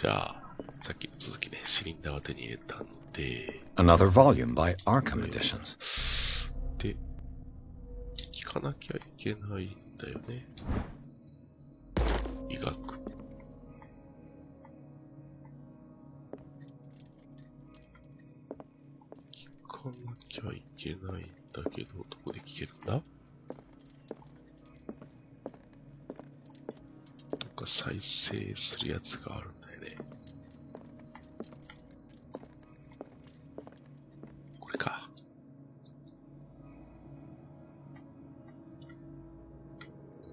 じゃあ、さっきの続きね、シリンダーは手に入れたんで。Another volume by Arkham Editions. で、聞かなきゃいけないんだよね。医学。聞かなきゃいけないんだけど、どこで聞けるんだ？どっか再生するやつがあるんだよね。これか。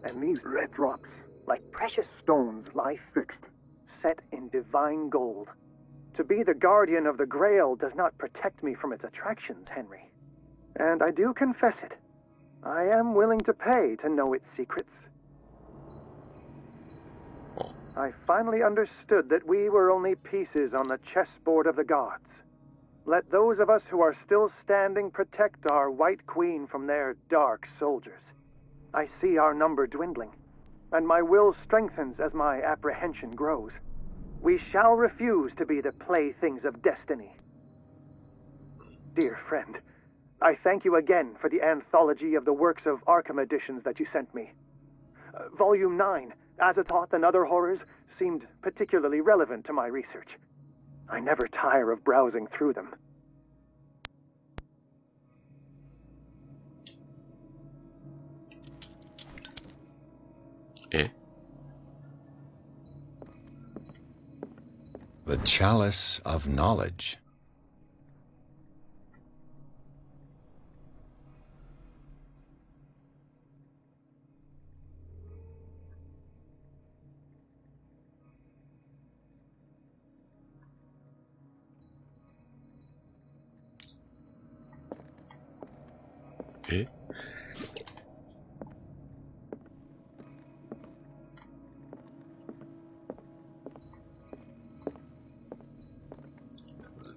And these red drops, like precious stones, lie fixed, set in divine gold. To be the guardian of the Grail does not protect me from its attractions, Henry. And I do confess it. I am willing to pay to know its secrets. I finally understood that we were only pieces on the chessboard of the gods. Let those of us who are still standing protect our White Queen from their dark soldiers. I see our number dwindling, and my will strengthens as my apprehension grows. We shall refuse to be the playthings of destiny. Dear friend, I thank you again for the anthology of the works of Arkham Editions that you sent me. Volume 9, Azathoth and Other Horrors, seemed particularly relevant to my research. I never tire of browsing through them. The Chalice of Knowledge. Eh?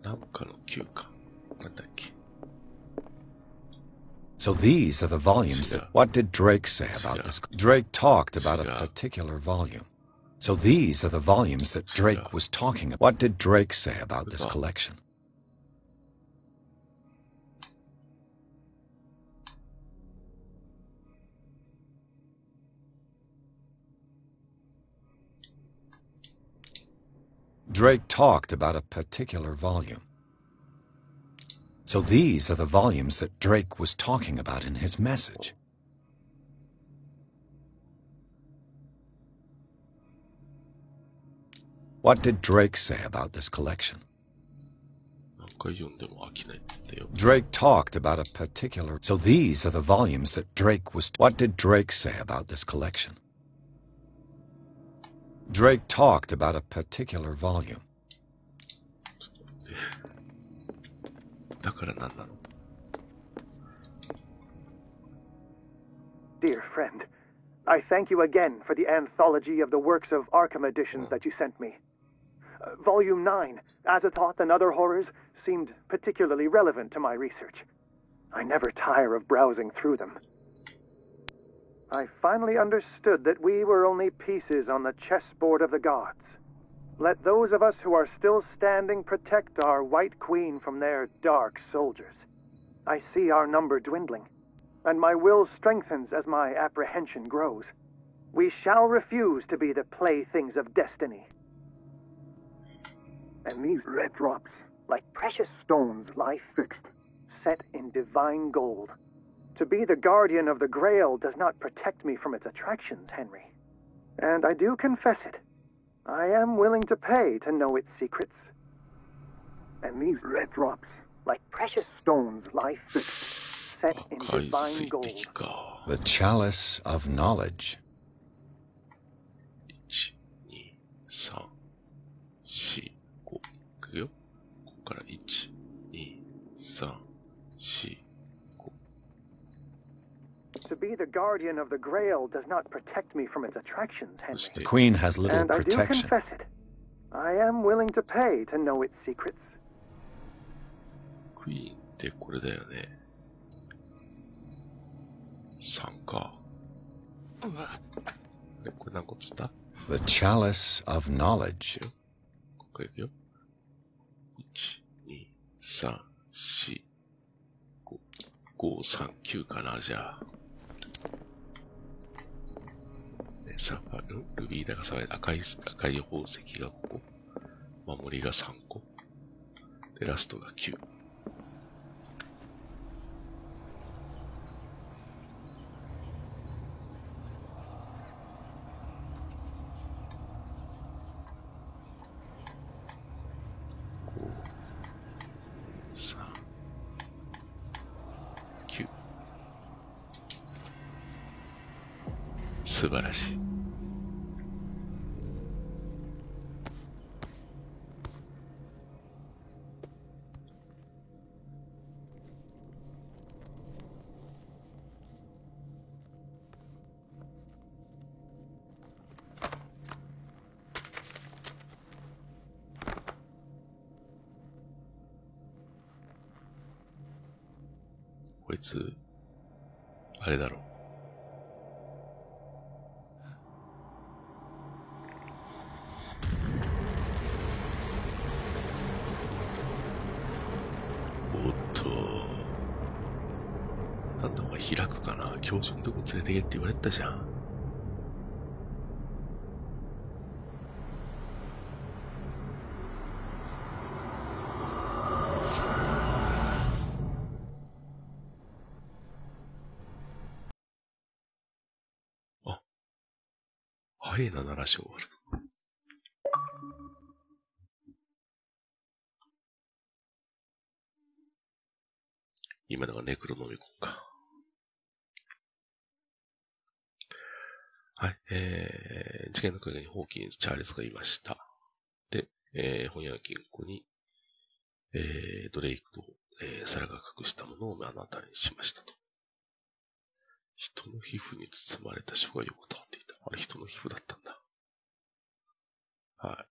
なんかの9か。なんだっけ。 So these are the volumes that... What did Drake say about this? Drake talked about a particular volume. So these are the volumes that Drake was talking about. What did Drake say about this collection? Drake talked about a particular volume. So these are the volumes that Drake was talking about in his message. What did Drake say about this collection? Drake talked about a particular... So these are the volumes that Drake was... What did Drake say about this collection? Drake talked about a particular volume. Dear friend, I thank you again for the anthology of the works of Arkham Editions that you sent me. Volume 9, Azathoth and Other Horrors, seemed particularly relevant to my research. I never tire of browsing through them. I finally understood that we were only pieces on the chessboard of the gods. Let those of us who are still standing protect our White Queen from their dark soldiers. I see our number dwindling, and my will strengthens as my apprehension grows. We shall refuse to be the playthings of destiny. And these red drops, like precious stones, lie fixed, set in divine gold. To be the guardian of the Grail does not protect me from its attractions, Henry. And I do confess it. I am willing to pay to know its secrets. And these red drops, like precious stones, lie fixed, set in divine gold. The Chalice of Knowledge. 1、2、3、4、5。いくよ。ここから1、2、3、4、5。To be the guardian of the Grail does not protect me from its attractions, Henry. The Queen has little and protection. I do confess it. I am willing to pay to know its secrets. クイーンってこれだよね。3か。これ何個つった？ The Chalice of Knowledge. これいくよ。1、2、3、4、5、5、3、9かな、じゃあ。ね、サファ、ルビーだがサファイ赤い宝石がここ。守りが3個。で、ラストが9。素晴らしい。こいつ、あれだろう。なんだお前開くかな、教授のとこ連れてけって言われたじゃん。あ、早いな、鳴らし終わる。今のがネクロノミコンか。はい、事件の陰にホーキンス・チャールズがいました。で、本屋金庫に、ドレイクと、サラが隠したものを目の当たりにしましたと。人の皮膚に包まれた書が横たわっていた。あれ、人の皮膚だったんだ。は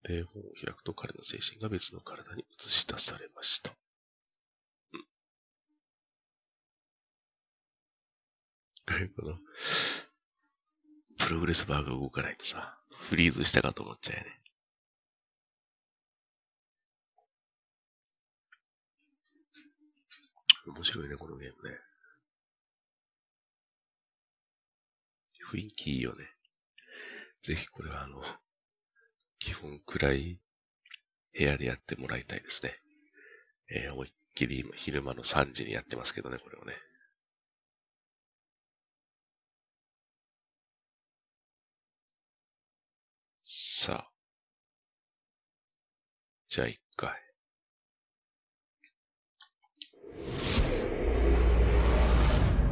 い。で、本を開くと彼の精神が別の体に映し出されました。この、プログレスバーが動かないとさ、フリーズしたかと思っちゃうよね。面白いね、このゲームね。雰囲気いいよね。ぜひこれは基本暗い部屋でやってもらいたいですね。思いっきり昼間の3時にやってますけどね、これをね。さあ。じゃあ一回。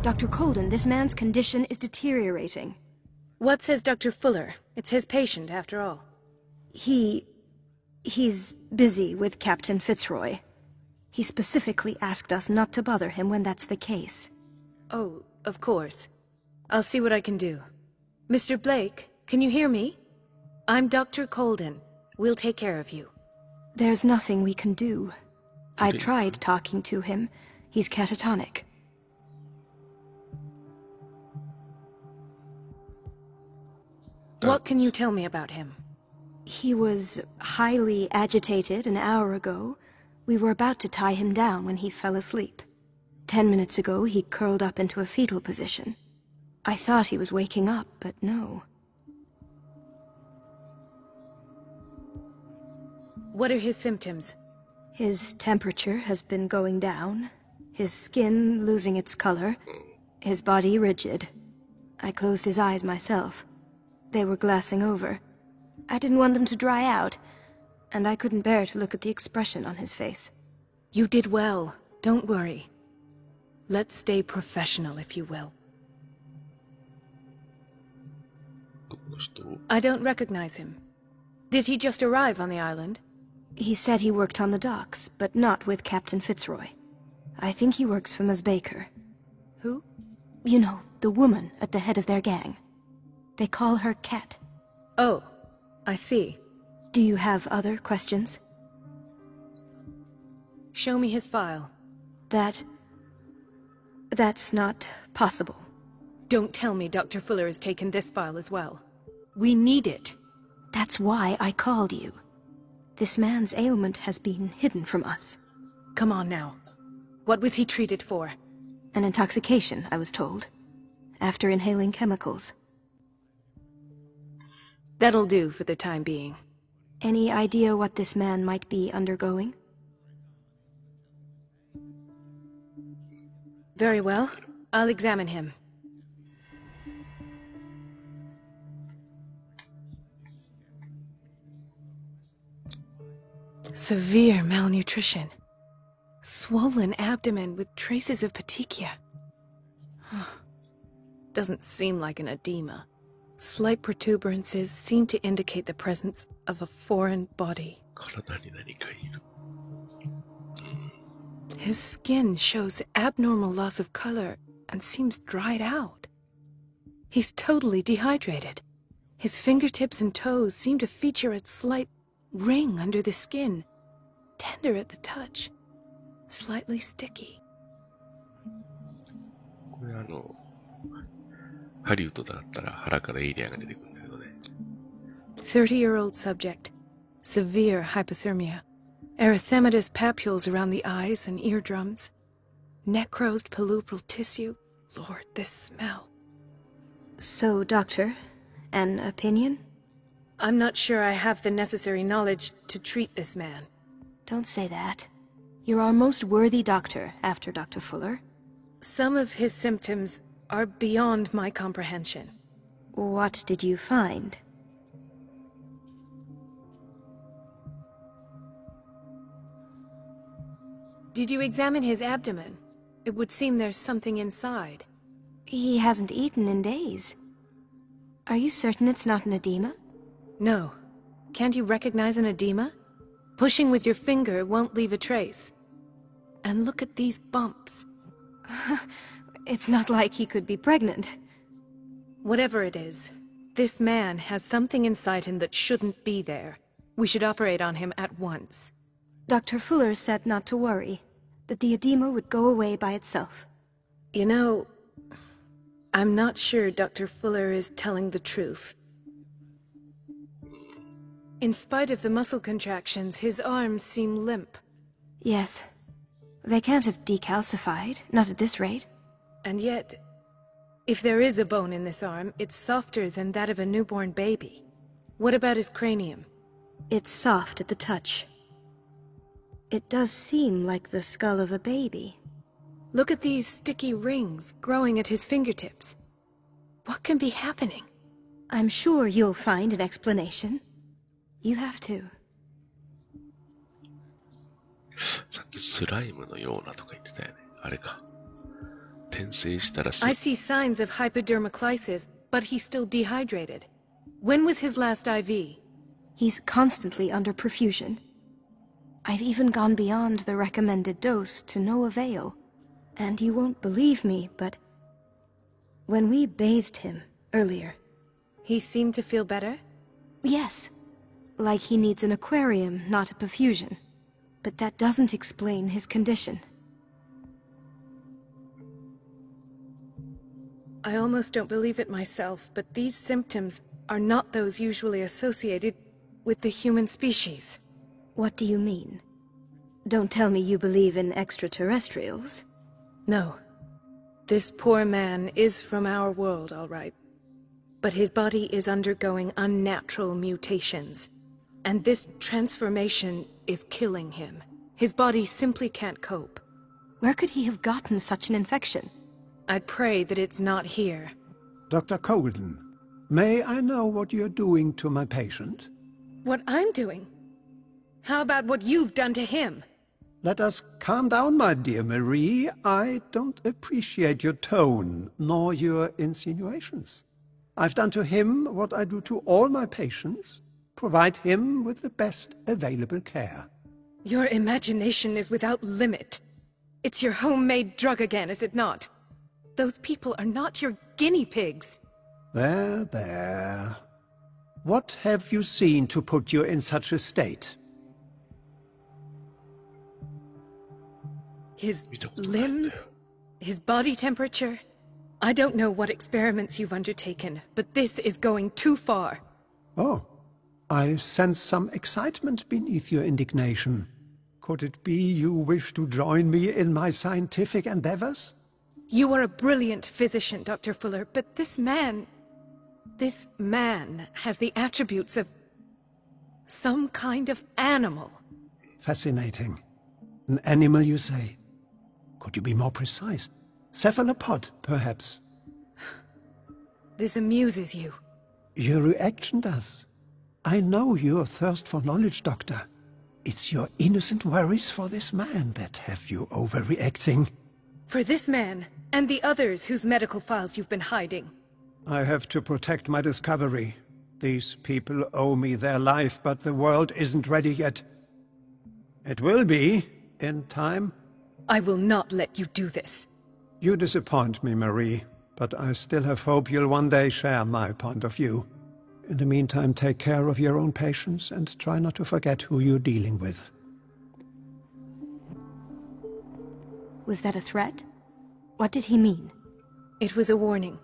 Dr. Colden, this man's condition is deteriorating. What says Dr. Fuller? It's his patient, after all. He's busy with Captain Fitzroy. He specifically asked us not to bother him when that's the case. Oh, of course. I'll see what I can do. Mr. Blake, can you hear me? I'm Dr. Colden. We'll take care of you. There's nothing we can do. I tried talking to him. He's catatonic. What can you tell me about him? He was highly agitated an hour ago. We were about to tie him down when he fell asleep. 10 minutes ago, he curled up into a fetal position. I thought he was waking up, but no. What are his symptoms? His temperature has been going down, his skin losing its color, his body rigid. I closed his eyes myself. They were glassing over. I didn't want them to dry out, and I couldn't bear to look at the expression on his face. You did well. Don't worry. Let's stay professional, if you will. I don't recognize him. Did he just arrive on the island? He said he worked on the docks, but not with Captain Fitzroy. I think he works for Ms. Baker. Who? You know, the woman at the head of their gang. They call her Cat. Oh, I see. Do you have other questions? Show me his file. That's not possible. Don't tell me Dr. Fuller has taken this file as well. We need it. That's why I called you. This man's ailment has been hidden from us. Come on now. What was he treated for? An intoxication, I was told. After inhaling chemicals. That'll do for the time being. Any idea what this man might be undergoing? Very well. I'll examine him. Severe malnutrition. Swollen abdomen with traces of petechia. Doesn't seem like an edema. Slight protuberances seem to indicate the presence of a foreign body. 体に何かいる。 His skin shows abnormal loss of color and seems dried out. He's totally dehydrated. His fingertips and toes seem to feature a slight ring under the skin, tender at the touch, slightly sticky. これハリウッドだったら腹からエイリアンが出てくるんだけどね。 30-year-old subject. Severe hypothermia. Erythematous papules around the eyes and eardrums. Necrosed palpebral tissue. Lord, this smell. So, Doctor, an opinion? I'm not sure I have the necessary knowledge to treat this man. Don't say that. You're our most worthy doctor after Dr. Fuller. Some of his symptoms are beyond my comprehension. What did you find? Did you examine his abdomen? It would seem there's something inside. He hasn't eaten in days. Are you certain it's not an edema? No. Can't you recognize an edema? Pushing with your finger won't leave a trace. And look at these bumps. It's not like he could be pregnant. Whatever it is, this man has something inside him that shouldn't be there. We should operate on him at once. Dr. Fuller said not to worry, that the edema would go away by itself. You know, I'm not sure Dr. Fuller is telling the truth. In spite of the muscle contractions, his arms seem limp. Yes. They can't have decalcified, not at this rate. And yet, if there is a bone in this arm, it's softer than that of a newborn baby. What about his cranium? It's soft at the touch. It does seem like the skull of a baby. Look at these sticky rings growing at his fingertips. What can be happening? I'm sure you'll find an explanation. You have to. さっきスライムのようなとか言ってたよね。あれか。転生したら I see signs of hypodermoclysis, but he's still dehydrated. When was his last IV? He's constantly under perfusion. I've even gone beyond the recommended dose to no avail. And you won't believe me, but when we bathed him earlier... He seemed to feel better? Yes. Like he needs an aquarium, not a perfusion. But that doesn't explain his condition. I almost don't believe it myself, but these symptoms are not those usually associated with the human species. What do you mean? Don't tell me you believe in extraterrestrials. No. This poor man is from our world, all right. But his body is undergoing unnatural mutations. And this transformation is killing him. His body simply can't cope. Where could he have gotten such an infection? I pray that it's not here. Dr. Colden, may I know what you're doing to my patient? What I'm doing? How about what you've done to him? Let us calm down, my dear Marie. I don't appreciate your tone, nor your insinuations. I've done to him what I do to all my patients. Provide him with the best available care. Your imagination is without limit. It's your homemade drug again, is it not? Those people are not your guinea pigs. There, there. What have you seen to put you in such a state? His limbs? His body temperature? I don't know what experiments you've undertaken, but this is going too far. Oh, I sense some excitement beneath your indignation. Could it be you wish to join me in my scientific endeavors? You are a brilliant physician, Dr. Fuller, but this man has the attributes of some kind of animal. Fascinating. An animal, you say? Could you be more precise? Cephalopod, perhaps? This amuses you. Your reaction does. I know your thirst for knowledge, Doctor. It's your innocent worries for this man that have you overreacting. For this man, and the others whose medical files you've been hiding. I have to protect my discovery. These people owe me their life, but the world isn't ready yet. It will be, in time. I will not let you do this. You disappoint me, Marie, but I still have hope you'll one day share my point of view. In the meantime, take care of your own patients and try not to forget who you're dealing with. Was that a threat? What did he mean? It was a warning.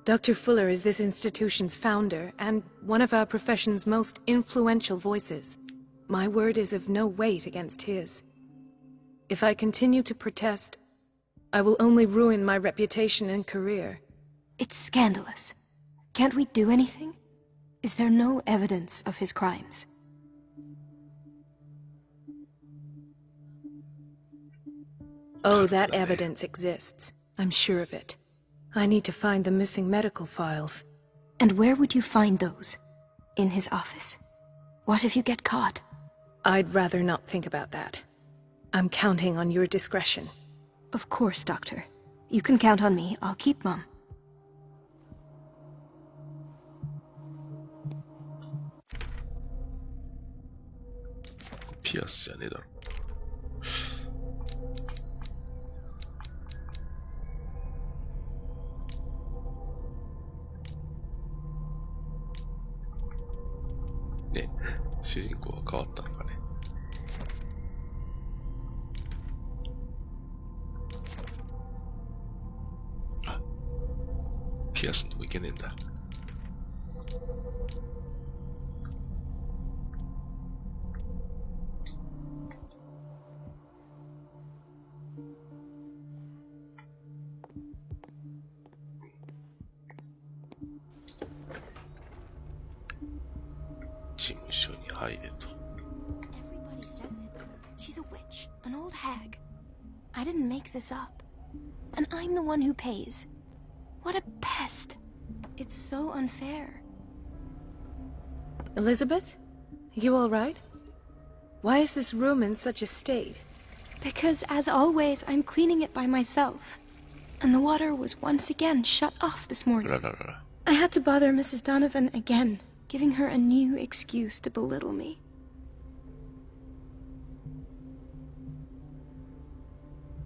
Dr. Fuller is this institution's founder, and one of our profession's most influential voices. My word is of no weight against his. If I continue to protest, I will only ruin my reputation and career. It's scandalous. Can't we do anything? Is there no evidence of his crimes? Oh, that evidence exists. I'm sure of it. I need to find the missing medical files. And where would you find those? In his office? What if you get caught? I'd rather not think about that. I'm counting on your discretion. Of course, Doctor. You can count on me. I'll keep Mum. 피아스じゃねえだろ。ね、主人公は変わったのかね。あ、ピアスのとこ行けねえんだ。事務所に入れと。Everybody says it. She's a witch, an old hag. I didn't make this up. And I'm the one who pays. What a pest. It's so unfair. Elizabeth? You all right? Why is this room in such a state? Because, as always, I'm cleaning it by myself. And the water was once again shut off this morning. I had to bother Mrs. Donovan again, giving her a new excuse to belittle me.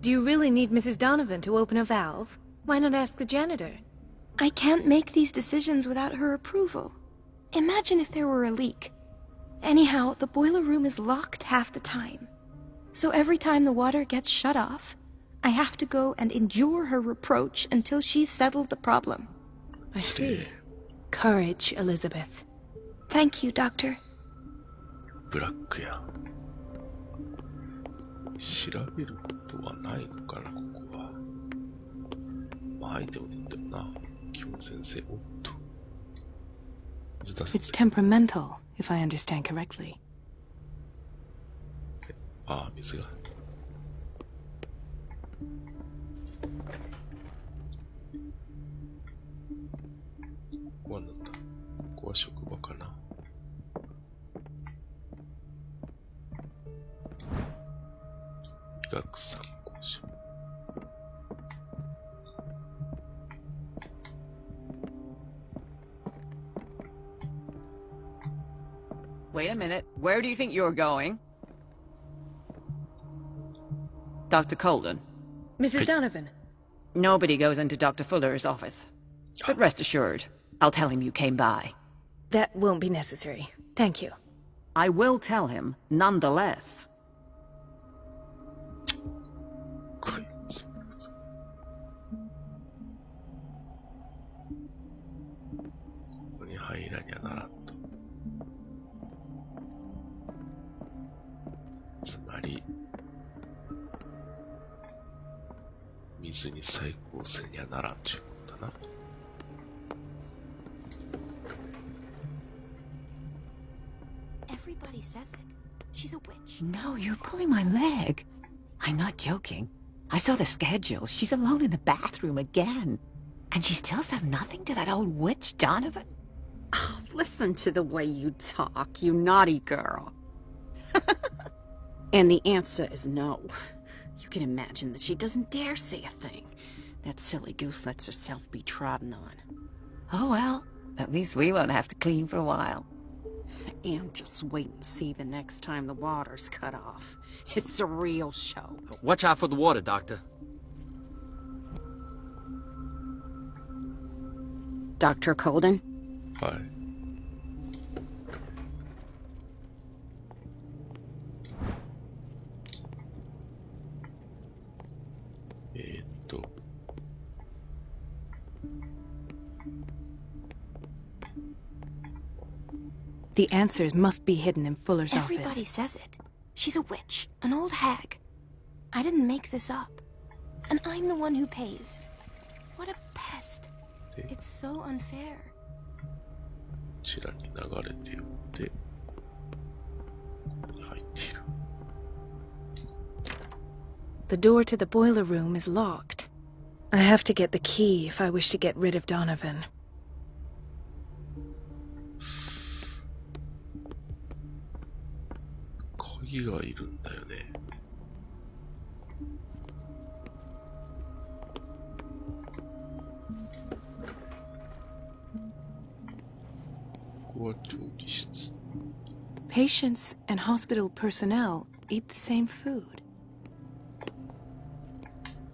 Do you really need Mrs. Donovan to open a valve? Why not ask the janitor? I can't make these decisions without her approval. Imagine if there were a leak. Anyhow, the boiler room is locked half the time. So every time the water gets shut off, I have to go and endure her reproach until she's settled the problem. I see. Courage, Elizabeth. Thank you, Doctor. ブラックやん。調べることはないのかな、ここは。まあ、相手を取ってもな、基本先生、おっと。水出す。It's temperamental, if I understand correctly. ああ、水が。ここはなんだ。ここは職場かな。医学参考書。Wait a minute. Where do you think you're going? Dr. Colden. Mrs. Donovan. Nobody goes into Dr. Fuller's office. But rest assured, I'll tell him you came by. That won't be necessary. Thank you. I will tell him, nonetheless. こいつ。ここに入らにゃならんと。実に最高戦にはならんちゅうことだな。Everybody says it. She's a witch. No, you're pulling my leg. I'm not joking. I saw the schedule. She's alone in the bathroom again. And she still says nothing to that old witch, Donovan? Oh, listen to the way you talk, you naughty girl. And the answer is no. You can imagine that she doesn't dare say a thing. That silly goose lets herself be trodden on. Oh well, at least we won't have to clean for a while. And just wait and see the next time the water's cut off. It's a real show. Watch out for the water, Doctor. Dr. Colden? はい。The answers must be hidden in Fuller's Everybody office. says it. She's a witch, an old hag. I didn't make this up. And I'm the one who pays. What a pest. It's so unfair. こちらに流れていって、ここに入っている。The door to the boiler room is locked. I have to get the key if I wish to get rid of Donovan. 鍵がいるんだよね。ここは調理室。Patients and hospital personnel eat the same food.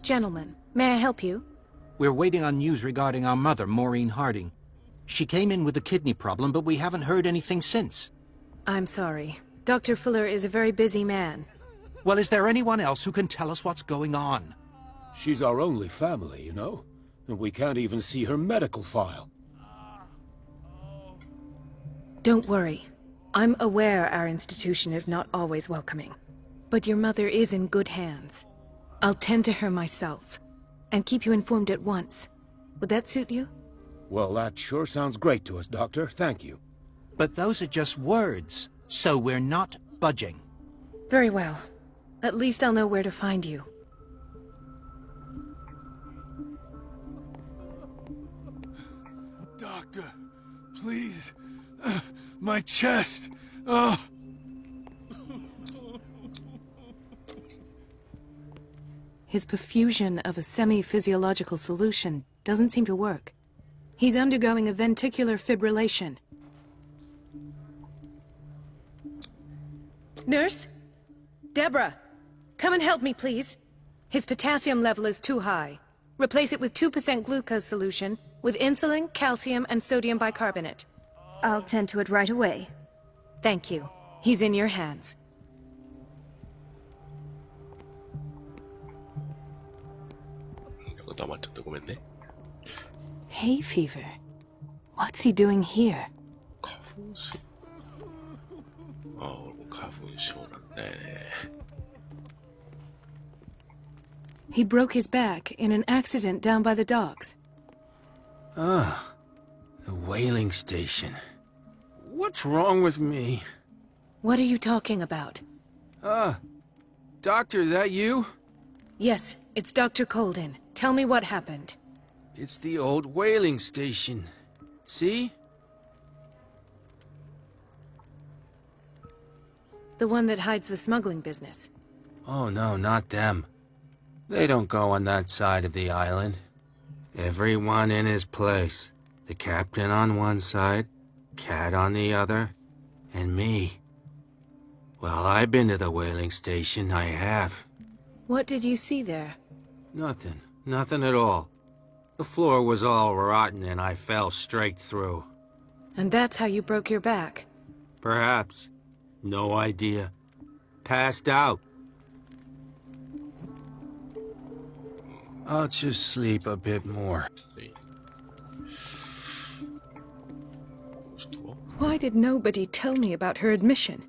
Gentlemen, may I help you? We're waiting on news regarding our mother, Maureen Harding. She came in with a kidney problem, but we haven't heard anything since. I'm sorry. Dr. Fuller is a very busy man. Well, is there anyone else who can tell us what's going on? She's our only family, you know? And we can't even see her medical file. Don't worry. I'm aware our institution is not always welcoming. But your mother is in good hands. I'll tend to her myself, and keep you informed at once. Would that suit you? Well, that sure sounds great to us, Doctor. Thank you. But those are just words, so we're not budging. Very well. At least I'll know where to find you. Doctor, please. My chest. His perfusion of a semi-physiological solution doesn't seem to work. He's undergoing a ventricular fibrillation. Nurse? Deborah, come and help me, please. His potassium level is too high. Replace it with 2% glucose solution with insulin, calcium, and sodium bicarbonate. I'll tend to it right away. Thank you. He's in your hands. Hay fever. What's he doing here? He broke his back in an accident down by the docks. Ah, the whaling station. What's wrong with me? What are you talking about? Doctor, that you? Yes, it's Dr. Colden. Tell me what happened. It's the old whaling station. See? The one that hides the smuggling business. Oh no, not them. They don't go on that side of the island. Everyone in his place. The captain on one side, Cat on the other, and me. Well, I've been to the whaling station, I have. What did you see there? Nothing. Nothing at all. The floor was all rotten and I fell straight through. And that's how you broke your back? Perhaps. No idea. Passed out. I'll just sleep a bit more. Why did nobody tell me about her admission?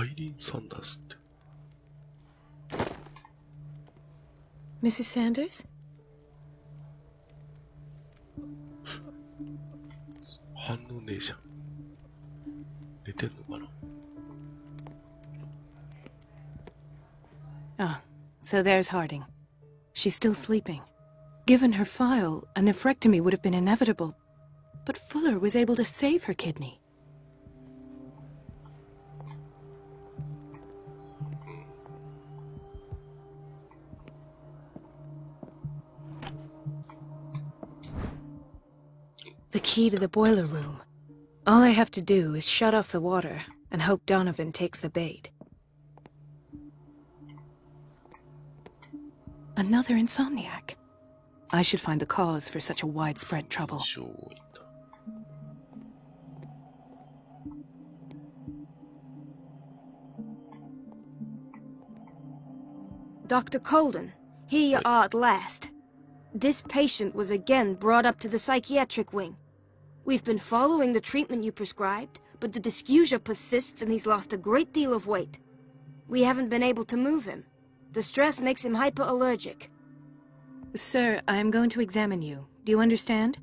アイリーン・サンダースって。Mrs. Sanders? 反応ねえじゃん。寝てんのかな? Ah, so there's Harding. She's still sleeping. Given her file, a nephrectomy would have been inevitable. But Fuller was able to save her kidney. The key to the boiler room. All I have to do is shut off the water and hope Donovan takes the bait. Another insomniac. I should find the cause for such a widespread trouble. Dr. Colden, here you are at last. This patient was again brought up to the psychiatric wing. We've been following the treatment you prescribed, but the dysgeusia persists and he's lost a great deal of weight. We haven't been able to move him. The stress makes him hyperallergic. Sir, I am going to examine you. Do you understand?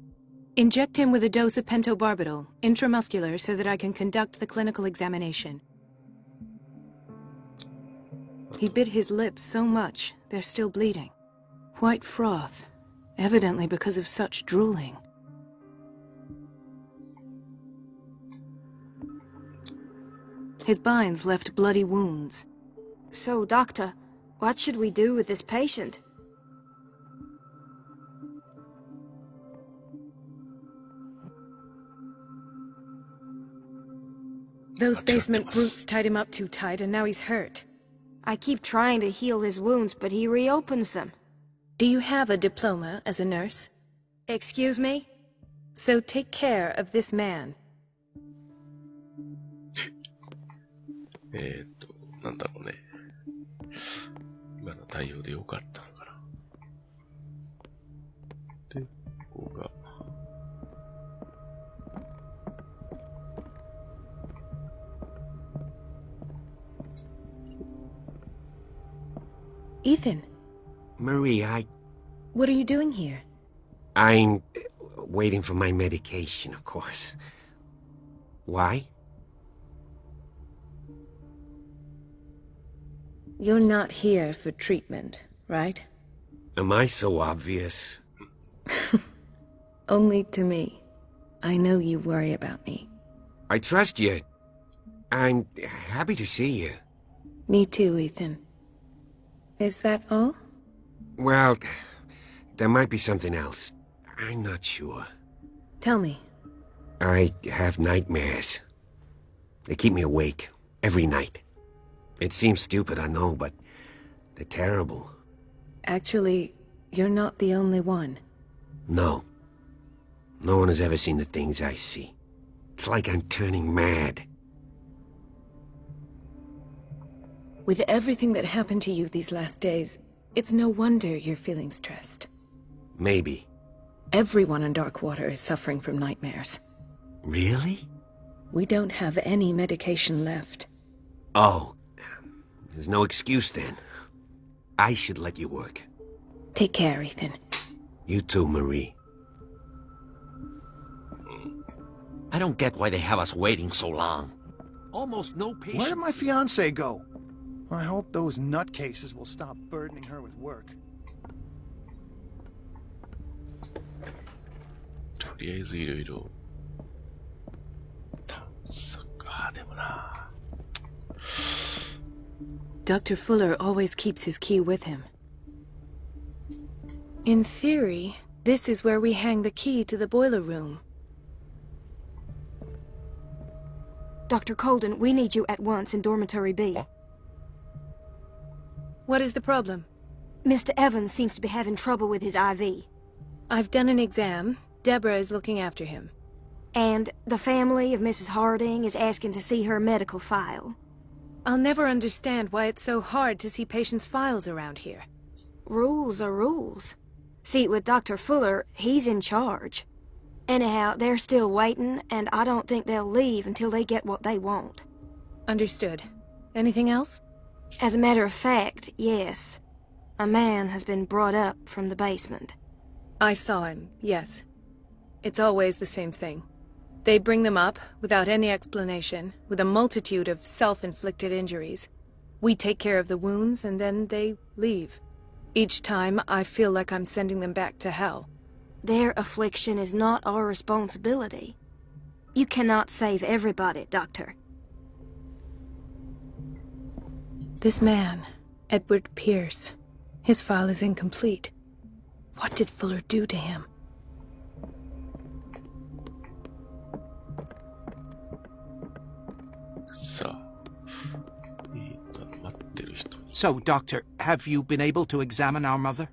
Inject him with a dose of pentobarbital, intramuscular, so that I can conduct the clinical examination. He bit his lips so much, they're still bleeding. White froth, evidently because of such drooling. His binds left bloody wounds. So, Doctor, what should we do with this patient? Those basement brutes tied him up too tight, and now he's hurt. I keep trying to heal his wounds, but he reopens them. Do you have a diploma as a nurse? Excuse me? So take care of this man. なんだろうね。今の対応でよかったのかな。で、ここが。Ethan. Marie, What are you doing here? I'm waiting for my medication, of course. Why? You're not here for treatment, right? Am I so obvious? Only to me. I know you worry about me. I trust you. I'm happy to see you. Me too, Ethan. Is that all? Well, there might be something else. I'm not sure. Tell me. I have nightmares. They keep me awake every night. It seems stupid, I know, but they're terrible. Actually, you're not the only one. No. No one has ever seen the things I see. It's like I'm turning mad. With everything that happened to you these last days, it's no wonder you're feeling stressed. Maybe. Everyone in Darkwater is suffering from nightmares. Really? We don't have any medication left. Oh. There's no excuse then. I should let you work. Take care, Ethan. You too, Marie. I don't get why they have us waiting so long. Almost no patience. Where did my fiancée go? I hope those nutcases will stop burdening her with work. とりあえずいろいろ探索。でもな。Dr. Fuller always keeps his key with him. In theory, this is where we hang the key to the boiler room. Dr. Colden, we need you at once in Dormitory B. What is the problem? Mr. Evans seems to be having trouble with his IV. I've done an exam. Deborah is looking after him. And the family of Mrs. Harding is asking to see her medical file. I'll never understand why it's so hard to see patients' files around here. Rules are rules. See, with Dr. Fuller, he's in charge. Anyhow, they're still waiting, and I don't think they'll leave until they get what they want. Understood. Anything else? As a matter of fact, yes. A man has been brought up from the basement. I saw him, yes. It's always the same thing. They bring them up, without any explanation, with a multitude of self-inflicted injuries. We take care of the wounds, and then they leave. Each time, I feel like I'm sending them back to hell. Their affliction is not our responsibility. You cannot save everybody, Doctor. This man, Edward Pierce, his file is incomplete. What did Fuller do to him? So, Doctor, have you been able to examine our mother?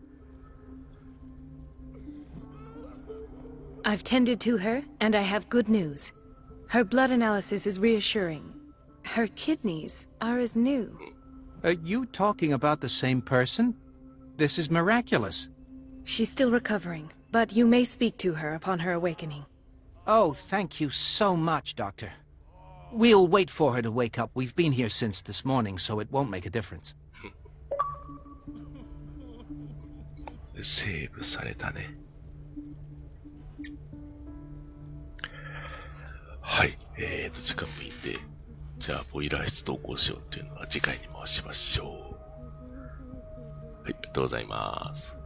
I've tended to her, and I have good news. Her blood analysis is reassuring. Her kidneys are as new. Are you talking about the same person? This is miraculous. She's still recovering, but you may speak to her upon her awakening. Oh, thank you so much, Doctor. We'll wait for her to wake up. We've been here since this morning, so it won't make a difference. セーブされたね。はい。時間もいいんで、じゃあ、ボイラー室投稿しようっていうのは次回に回しましょう。はい、ありがとうございます。